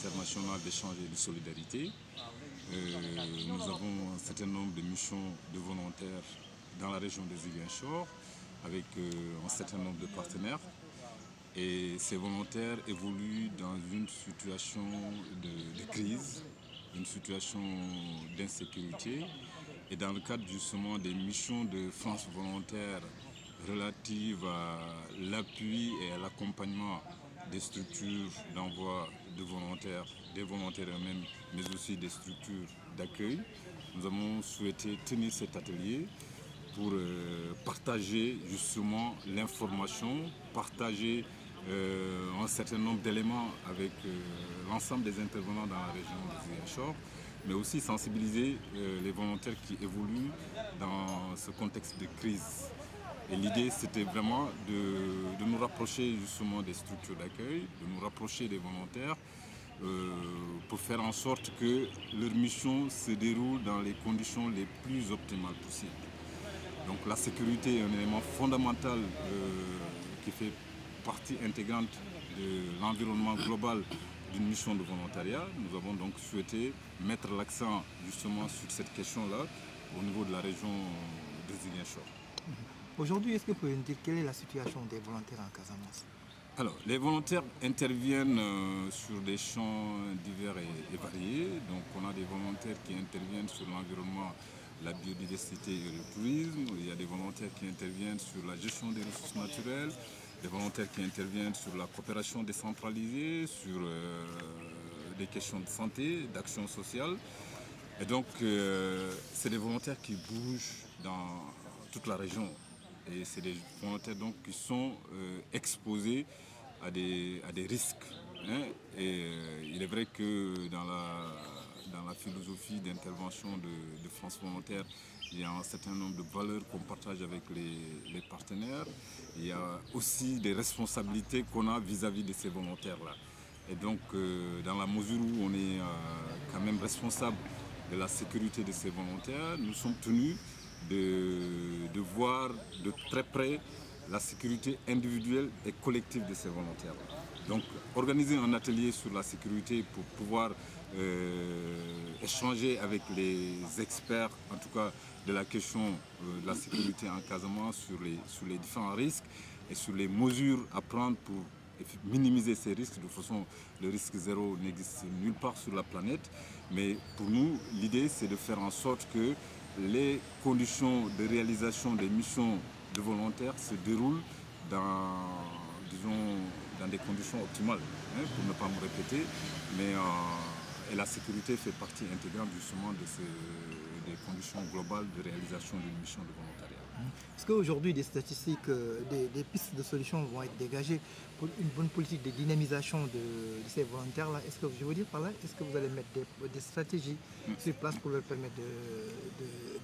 international d'échange et de solidarité. Nous avons un certain nombre de missions de volontaires dans la région des Ziguinchor avec un certain nombre de partenaires. Et ces volontaires évoluent dans une situation de crise, une situation d'insécurité. Et dans le cadre justement des missions de France Volontaire relatives à l'appui et à l'accompagnement des structures d'envoi de volontaires, des volontaires eux-mêmes, mais aussi des structures d'accueil, nous avons souhaité tenir cet atelier pour partager justement l'information, partager un certain nombre d'éléments avec l'ensemble des intervenants dans la région de Ziguinchor, mais aussi sensibiliser les volontaires qui évoluent dans ce contexte de crise. Et l'idée, c'était vraiment de nous rapprocher justement des structures d'accueil, de nous rapprocher des volontaires, pour faire en sorte que leur mission se déroule dans les conditions les plus optimales possibles. Donc la sécurité est un élément fondamental qui fait partie intégrante de l'environnement global d'une mission de volontariat. Nous avons donc souhaité mettre l'accent justement sur cette question-là au niveau de la région de Ziguinchor. Aujourd'hui, est-ce que vous pouvez nous dire quelle est la situation des volontaires en Casamance? Alors, les volontaires interviennent sur des champs divers et variés. Donc, on a des volontaires qui interviennent sur l'environnement, la biodiversité et le tourisme. Il y a des volontaires qui interviennent sur la gestion des ressources naturelles, des volontaires qui interviennent sur la coopération décentralisée, sur des questions de santé, d'action sociale. Et donc, c'est des volontaires qui bougent dans toute la région. Et c'est des volontaires donc, qui sont exposés à des risques. Hein. Et il est vrai que dans la philosophie d'intervention de France Volontaire, il y a un certain nombre de valeurs qu'on partage avec les partenaires. Il y a aussi des responsabilités qu'on a vis-à-vis de ces volontaires-là. Et donc, dans la mesure où on est quand même responsable de la sécurité de ces volontaires, nous sommes tenus de voir de très près la sécurité individuelle et collective de ces volontaires. Donc organiser un atelier sur la sécurité pour pouvoir échanger avec les experts, en tout cas de la question de la sécurité en Casamance sur les différents risques et sur les mesures à prendre pour minimiser ces risques. De toute façon, le risque zéro n'existe nulle part sur la planète. Mais pour nous, l'idée, c'est de faire en sorte que les conditions de réalisation des missions de volontaires se déroulent dans des conditions optimales, hein, pour ne pas me répéter. Mais et la sécurité fait partie intégrante justement des conditions globales de réalisation d'une mission de volontariat. Est-ce qu'aujourd'hui des statistiques, des pistes de solutions vont être dégagées pour une bonne politique de dynamisation de ces volontaires-là? Est-ce que je veux dire par là, est-ce que vous allez mettre des stratégies sur place pour leur permettre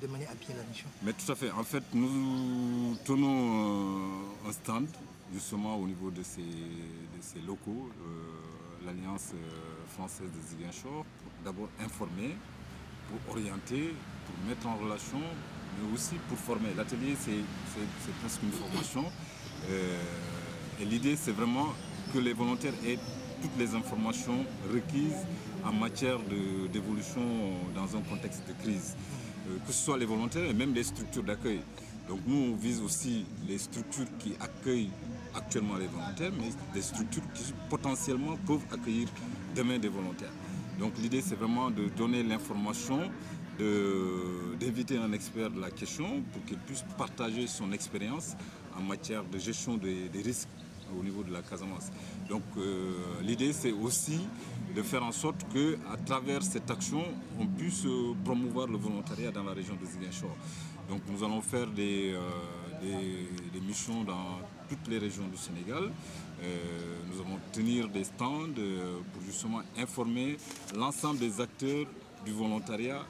de mener à bien la mission? Mais tout à fait. En fait, nous tenons un stand justement au niveau de ces locaux, l'Alliance française de Ziguinchor, pour d'abord informer, pour orienter, pour mettre en relation, mais aussi pour former. L'atelier, c'est presque une formation. Et l'idée, c'est vraiment que les volontaires aient toutes les informations requises en matière d'évolution dans un contexte de crise. Que ce soit les volontaires et même les structures d'accueil. Donc nous, on vise aussi les structures qui accueillent actuellement les volontaires, mais des structures qui potentiellement peuvent accueillir demain des volontaires. Donc l'idée, c'est vraiment de donner l'information, d'inviter un expert de la question pour qu'il puisse partager son expérience en matière de gestion des risques au niveau de la Casamance. Donc l'idée, c'est aussi de faire en sorte qu'à travers cette action, on puisse promouvoir le volontariat dans la région de Ziguinchor. Donc nous allons faire des missions dans toutes les régions du Sénégal. Nous allons tenir des stands pour justement informer l'ensemble des acteurs du volontariat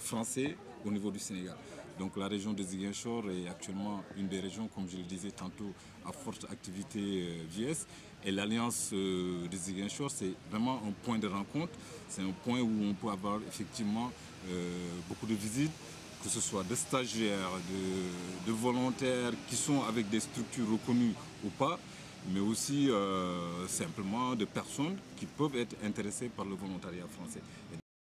français au niveau du Sénégal. Donc la région de Ziguinchor est actuellement une des régions, comme je le disais tantôt, à forte activité VS. Et l'Alliance de Ziguinchor, c'est vraiment un point de rencontre. C'est un point où on peut avoir effectivement beaucoup de visites, que ce soit de stagiaires, de volontaires qui sont avec des structures reconnues ou pas. mais aussi simplement de personnes qui peuvent être intéressées par le volontariat français.